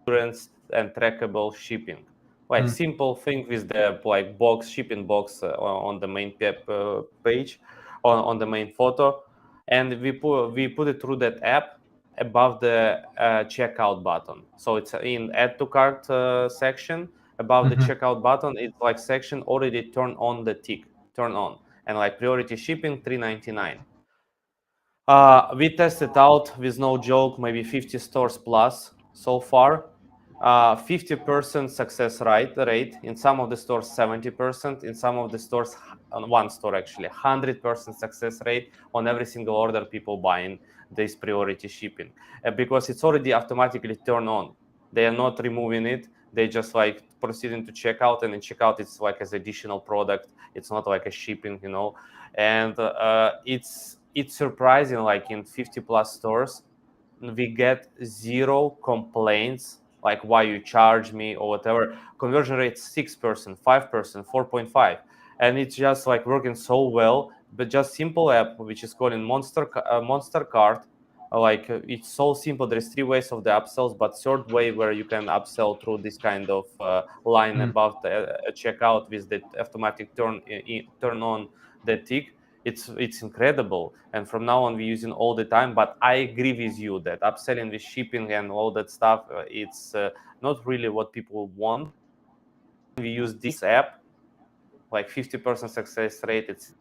insurance and trackable shipping, like simple thing with the like box shipping box on the main page, on the main photo, and we put it through that app above the checkout button. So it's in add to cart section. Above the checkout button, it's like section already turn on the tick, turn on, and like priority shipping $3.99. We tested out with no joke, maybe 50 stores plus so far. 50% success rate in some of the stores, 70% in some of the stores, on one store actually 100% success rate on every single order people buying this priority shipping, because it's already automatically turned on. They are not removing it, they just like proceeding to checkout, and in checkout it's like as additional product, it's not like a shipping, and it's surprising, like in 50 plus stores we get zero complaints, like why you charge me or whatever. Conversion rate 6%, 5%, 4.5, and it's just like working so well. But just simple app which is called in Monster Cart, it's so simple. There's three ways of the upsells, but third way where you can upsell through this kind of line above the checkout with the automatic turn on the tick. It's incredible, and from now on we're using all the time. But I agree with you that upselling with shipping and all that stuff, it's not really what people want. We use this app, like 50% success rate, it's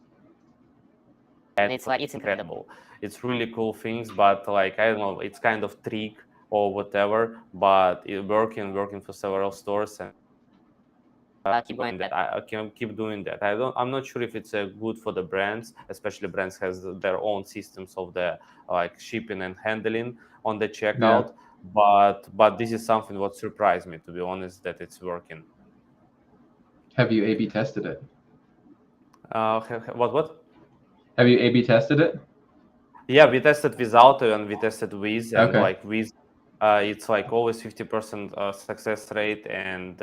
incredible. It's really cool things, but like I don't know, it's kind of trick or whatever, but it working for several stores, and keep doing that. I can keep doing that. I'm not sure if it's good for the brands, especially brands has their own systems of the like shipping and handling on the checkout. But this is something what surprised me, to be honest, that it's working. Have you A/B tested it? What? Have you A/B tested it? Yeah, we tested without and we tested with, and Okay. like with, it's like always 50% success rate, and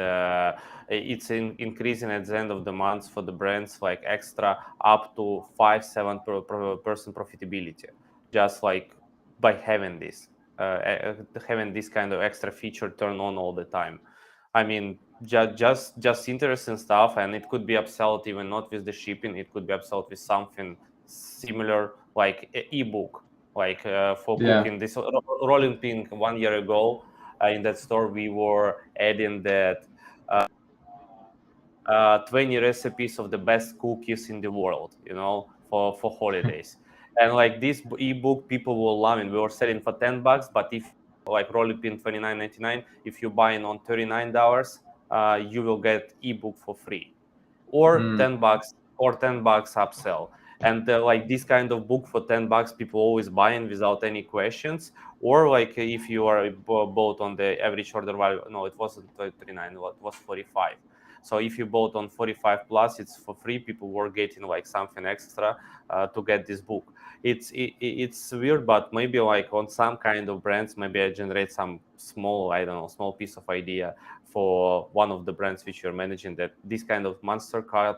it's increasing at the end of the month for the brands, like extra up to 5-7% profitability, just like by having this, having this kind of extra feature turn on all the time. I mean, just interesting stuff, and it could be upsold even not with the shipping. It could be upsold with something similar, like ebook. like for Yeah. cooking. This rolling pin 1 year ago in that store, we were adding that 20 recipes of the best cookies in the world, for holidays. And like this ebook, people will love it. We were selling for $10, but if like rolling pin 29.99, if you buy it on $39, you will get ebook for free, or Mm. $10 upsell. And like this kind of book for $10, people always buying without any questions. Or like if you are bought on the average order value, no, it wasn't 39, it was 45. So if you bought on 45 plus, it's for free. People were getting like something extra to get this book. It's weird, but maybe like on some kind of brands, maybe I generate some small, I don't know, small piece of idea for one of the brands which you're managing, that this kind of monster card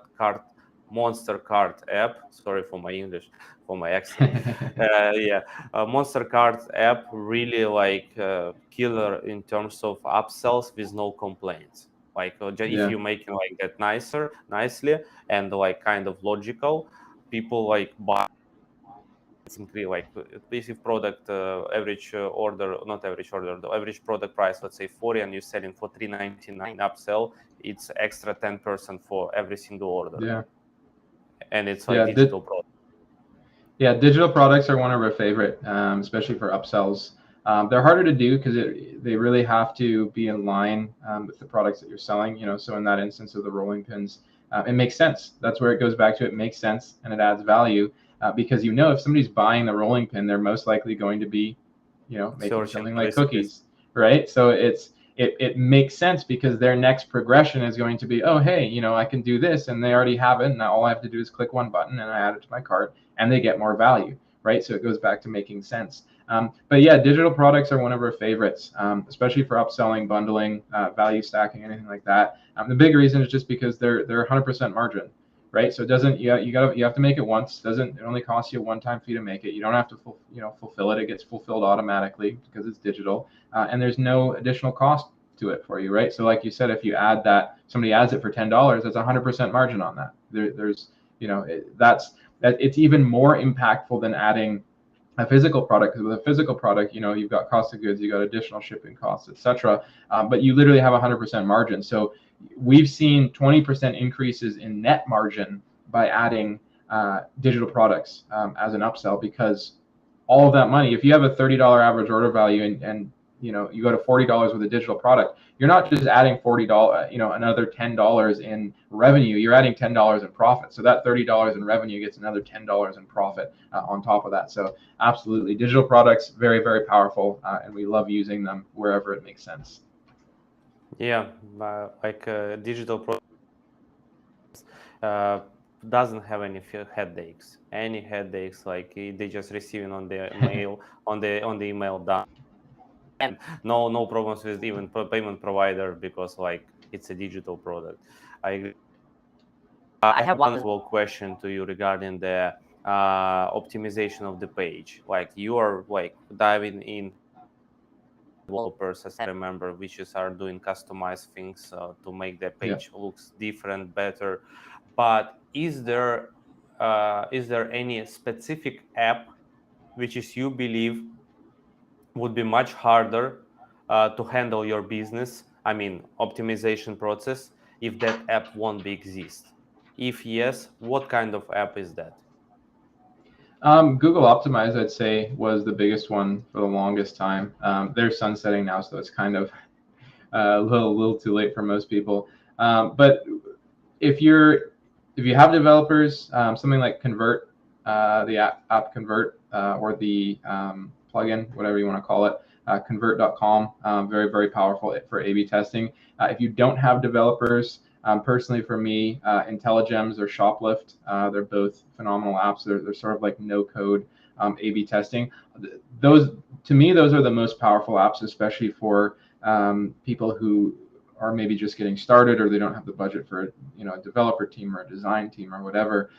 app. Sorry for my English, for my accent. Yeah, monster card app really like killer in terms of upsells with no complaints. Like if Yeah. you make it like that nicely and like kind of logical, people like buy. It's increase like basic product average order, not average order, the average product price, let's say 40, and you're selling for 3.99 upsell, it's extra 10% for every single order, Yeah. and it's like Yeah. digital product. Yeah, digital products are one of our favorite, especially for upsells. They're harder to do because they really have to be in line with the products that you're selling. So in that instance of the rolling pins, it makes sense. That's where it goes back to. It makes sense and it adds value because if somebody's buying the rolling pin, they're most likely going to be, making Searching something for like recipes. cookies, right? So it makes sense because their next progression is going to be, oh, hey, I can do this, and they already have it, and all I have to do is click one button and I add it to my cart, and they get more value, right? So it goes back to making sense. But yeah, digital products are one of our favorites, especially for upselling, bundling, value stacking, anything like that. The big reason is just because they're 100% margin, right? So it doesn't you have to make it once. It only costs you a one-time fee to make it. You don't have to fulfill it. It gets fulfilled automatically because it's digital, and there's no additional cost to it for you, right? So like you said, if you add that, somebody adds it for $10, that's 100% margin on that. There's it's even more impactful than adding a physical product, because with a physical product, you've got cost of goods, you've got additional shipping costs, etc. But you literally have 100% margin. So we've seen 20% increases in net margin by adding digital products as an upsell, because all of that money, if you have a $30 average order value and you go to $40 with a digital product, you're not just adding $40, another $10 in revenue, you're adding $10 in profit. So that $30 in revenue gets another $10 in profit on top of that. So absolutely, digital products, very, very powerful, and we love using them wherever it makes sense. Yeah, like digital product doesn't have any headaches. Like they just receiving on the mail, on the email done. And no problems with even payment provider, because like it's a digital product. I agree. I have one small question to you regarding the optimization of the page. Like you are like diving in developers, as I remember, which are doing customized things to make the page looks different, better. But is there any specific app which is you believe would be much harder to handle your business, I mean optimization process, if that app won't be exist? If yes, what kind of app is that? Google Optimize, I'd say, was the biggest one for the longest time. They're sunsetting now, so it's kind of a little too late for most people. But if you have developers, something like Convert, the app Convert, or the plugin, whatever you want to call it, convert.com, very, very powerful for A/B testing. If you don't have developers, personally for me, IntelliGems or Shoplift, they're both phenomenal apps. They're sort of like no code A/B testing. Those are the most powerful apps, especially for people who are maybe just getting started, or they don't have the budget for a developer team or a design team or whatever,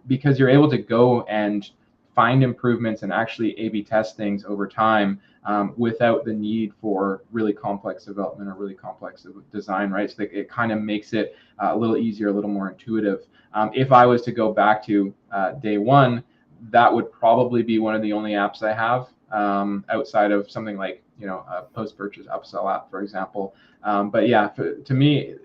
because you're able to go and find improvements and actually A/B test things over time without the need for really complex development or really complex design, right? So it kind of makes it a little easier, a little more intuitive. If I was to go back to day one, that would probably be one of the only apps I have outside of something like, a post-purchase upsell app, for example. But yeah, to me,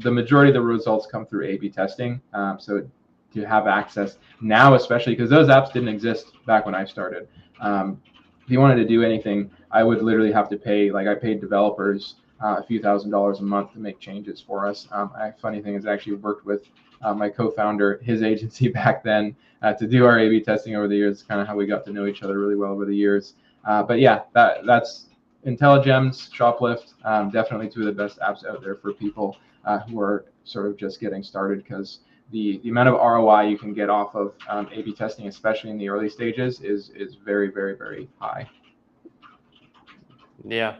the majority of the results come through A/B testing. So to have access now, especially because those apps didn't exist back when I started. If you wanted to do anything, I would literally have to pay, like I paid developers a few $1,000s a month to make changes for us. Funny thing is, I actually worked with my co-founder, his agency back then, to do our A/B testing over the years. Kind of how we got to know each other really well over the years. But yeah, that's IntelliGems, Shoplift, definitely two of the best apps out there for people who are sort of just getting started, because the amount of ROI you can get off of A/B testing, especially in the early stages, is very, very, very high. Yeah,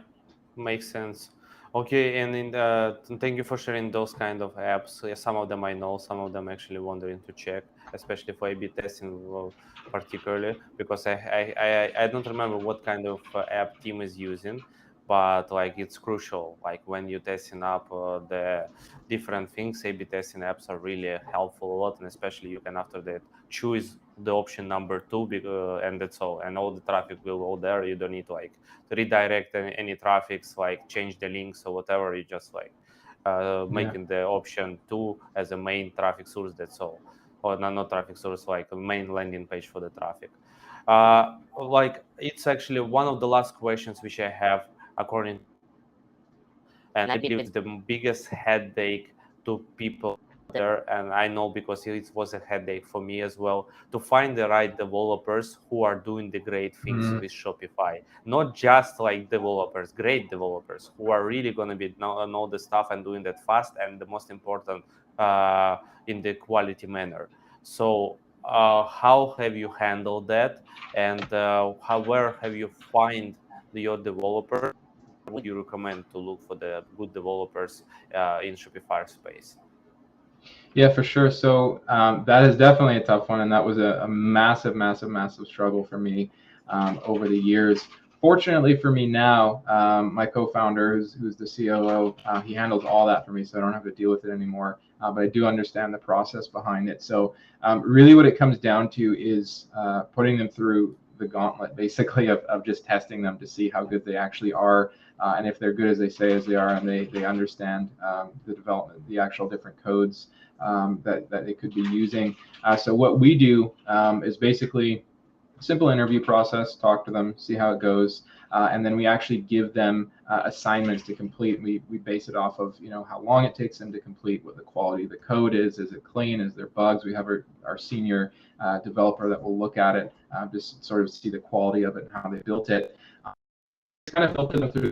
makes sense. Okay, and thank you for sharing those kind of apps. Yeah, some of them I know, some of them actually wondering to check, especially for A/B testing, particularly because I don't remember what kind of app team is using, but like it's crucial. Like when you're testing up the different things, A/B testing apps are really helpful a lot, and especially you can after that choose the option number 2, and that's all, and all the traffic will go there. You don't need to like redirect any traffics, like change the links or whatever. You just like making the option 2 as a main traffic source, that's all. Or not traffic source, like a main landing page for the traffic. Like it's actually one of the last questions which I have, according, and I believe it's the biggest headache to people there, and I know because it was a headache for me as well, to find the right developers who are doing the great things with Shopify. Not just like developers, great developers who are really going to be know the stuff and doing that fast, and the most important, in the quality manner. So how have you handled that, and where have you find your developers? Would you recommend to look for the good developers in Shopify space? Yeah, for sure. So that is definitely a tough one, and that was a massive, massive, massive struggle for me over the years. Fortunately for me now, my co-founder, who's the COO, he handles all that for me, so I don't have to deal with it anymore. But I do understand the process behind it. So really what it comes down to is putting them through the gauntlet, basically, of just testing them to see how good they actually are. And if they're good as they say as they are, and they understand the development, the actual different codes that they could be using. So what we do is basically a simple interview process, talk to them, see how it goes, and then we actually give them assignments to complete. We base it off of how long it takes them to complete, what the quality of the code is it clean, is there bugs. We have our senior developer that will look at it, just sort of see the quality of it and how they built it. Kind of filter them through.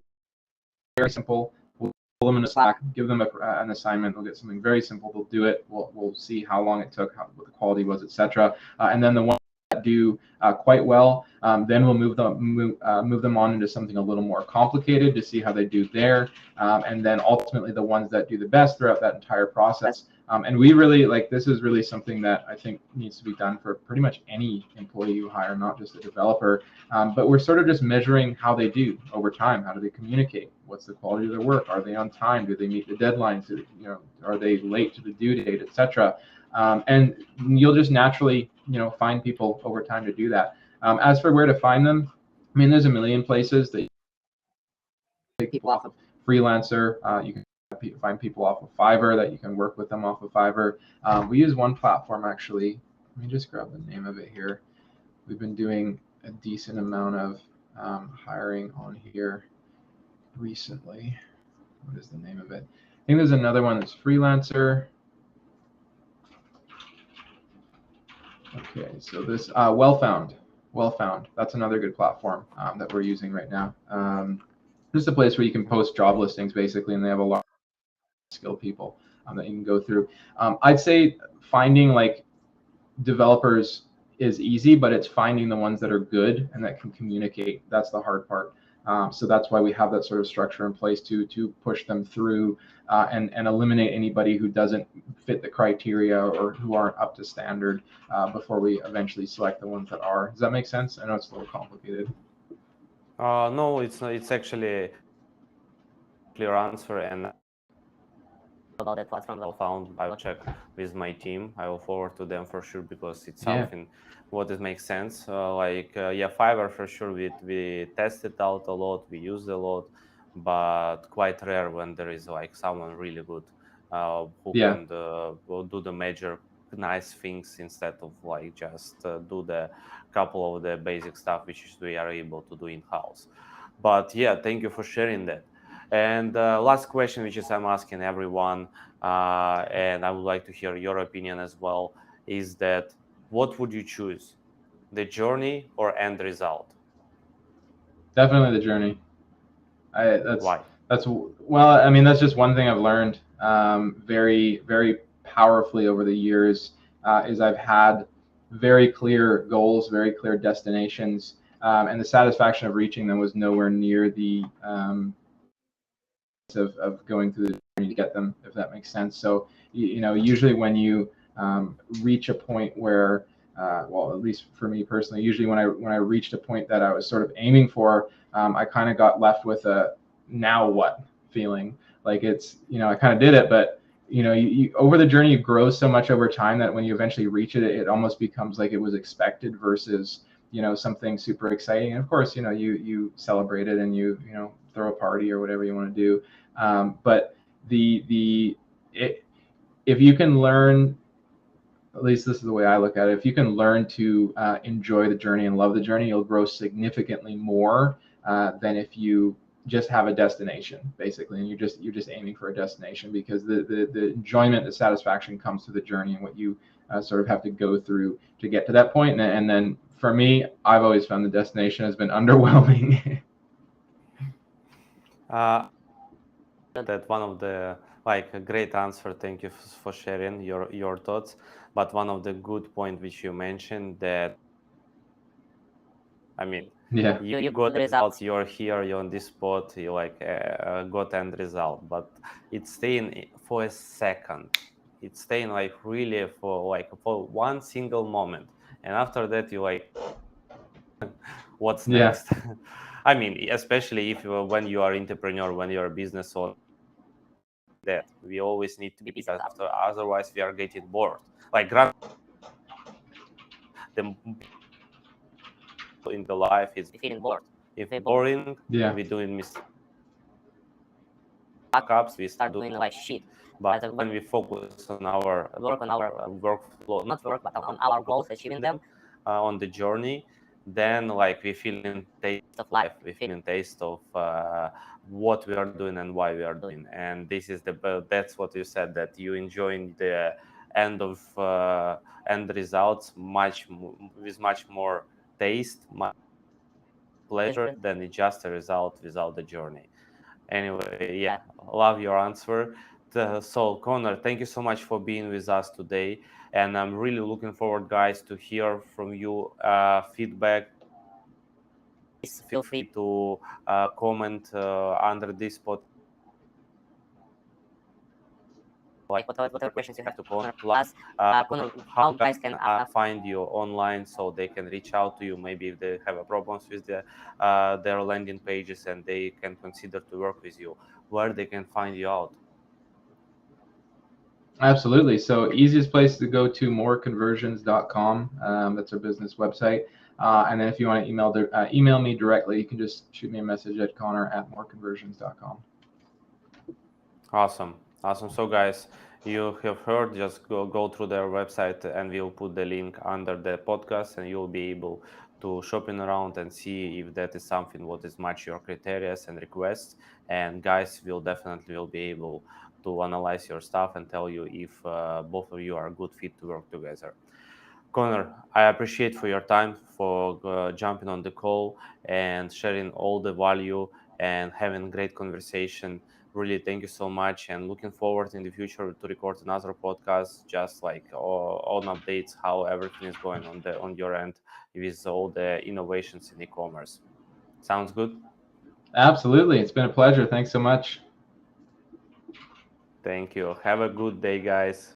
Very simple. We'll pull them into Slack, give them an assignment. They'll get something very simple. They'll do it. We'll see how long it took, what the quality was, etc. And then the ones that do quite well, then we'll move them on into something a little more complicated to see how they do there. And then ultimately the ones that do the best throughout that entire process. And we really this is really something that I think needs to be done for pretty much any employee you hire, not just a developer. But we're sort of just measuring how they do over time. How do they communicate? What's the quality of their work? Are they on time? Do they meet the deadlines? Are they late to the due date, etc. And you'll just naturally, find people over time to do that. As for where to find them, I mean, there's a million places that you can take people off of Freelancer. You can find people off of Fiverr, that you can work with them off of Fiverr. We use one platform, actually. Let me just grab the name of it here. We've been doing a decent amount of hiring on here recently. What is the name of it? I think there's another one that's Freelancer. Okay, so this Wellfound. That's another good platform that we're using right now. This is a place where you can post job listings, basically, and they have a lot of skilled people that you can go through. I'd say finding developers is easy, but it's finding the ones that are good and that can communicate. That's the hard part. So that's why we have that sort of structure in place to push them through and eliminate anybody who doesn't fit the criteria or who aren't up to standard before we eventually select the ones that are. Does that make sense? I know it's a little complicated. No, it's not. It's actually a clear answer, and about that platform I found, I will check with my team. I will forward to them for sure because it's Yeah. something what it makes sense. Yeah, Fiverr for sure. We test it out a lot. We use it a lot, but quite rare when there is like someone really good who Yeah. can will do the major nice things instead of like just do the couple of the basic stuff which we are able to do in house. But yeah, thank you for sharing that. And last question, which is I'm asking everyone, and I would like to hear your opinion as well, is that what would you choose, the journey or end result? Definitely the journey. Why? That's well, I mean, that's just one thing I've learned very, very powerfully over the years is I've had very clear goals, very clear destinations, and the satisfaction of reaching them was nowhere near the of going through the journey to get them, if that makes sense. So, usually when you reach a point where, well, at least for me personally, usually when I reached a point that I was sort of aiming for, I kind of got left with a now what feeling. Like it's, I kind of did it, but you over the journey, you grow so much over time that when you eventually reach it, it almost becomes like it was expected versus something super exciting. And of course, you celebrate it and you throw a party or whatever you want to do. But if you can learn, at least this is the way I look at it, if you can learn to enjoy the journey and love the journey, you'll grow significantly more than if you just have a destination, basically, and you're just aiming for a destination, because the enjoyment, the satisfaction comes through the journey and what you sort of have to go through to get to that point. And then for me, I've always found the destination has been underwhelming. That one of the like a great answer. Thank you for sharing your thoughts. But one of the good point which you mentioned that I mean, Yeah. you got the results. You're here. You're on this spot. You like got end result, but it's staying for a second. It's staying like really for one single moment, and after that you like, what's Yeah. next? I mean, especially if when you are entrepreneur, when you're a business owner, that we always need to be busy after, otherwise we are getting bored. Like the in the life is feeling bored. If we're boring, Yeah. we're doing ups, we start doing like shit. But when we focus on our workflow, not work, but on our goals, achieving them on the journey, then like we feeling taste of life, we feeling taste of what we are doing and why we are doing. And this is that's what you said, that you enjoying the end of end results with much more taste, much pleasure than it's just a result without the journey. Anyway, yeah, love your answer. So, Connor, thank you so much for being with us today. And I'm really looking forward, guys, to hear from you feedback. Please feel free to comment under this podcast, like whatever questions you have to Connor. Plus, Connor, how guys can find you online so they can reach out to you, maybe if they have problems with their landing pages and they can consider to work with you, where they can find you out. Absolutely. So easiest place to go to MoreConversions.com. That's our business website. And then if you want to email me directly, you can just shoot me a message at Connor@MoreConversions.com. Awesome. So guys, you have heard, just go through their website and we'll put the link under the podcast and you'll be able to shopping around and see if that is something what is match your criteria and requests. And guys will definitely will be able to analyze your stuff and tell you if both of you are a good fit to work together. Connor, I appreciate for your time, for jumping on the call and sharing all the value and having great conversation. Really, thank you so much, and looking forward in the future to record another podcast, just like on updates how everything is going on your end with all the innovations in e-commerce. Sounds good? Absolutely. It's been a pleasure. Thanks so much. Thank you. Have a good day, guys.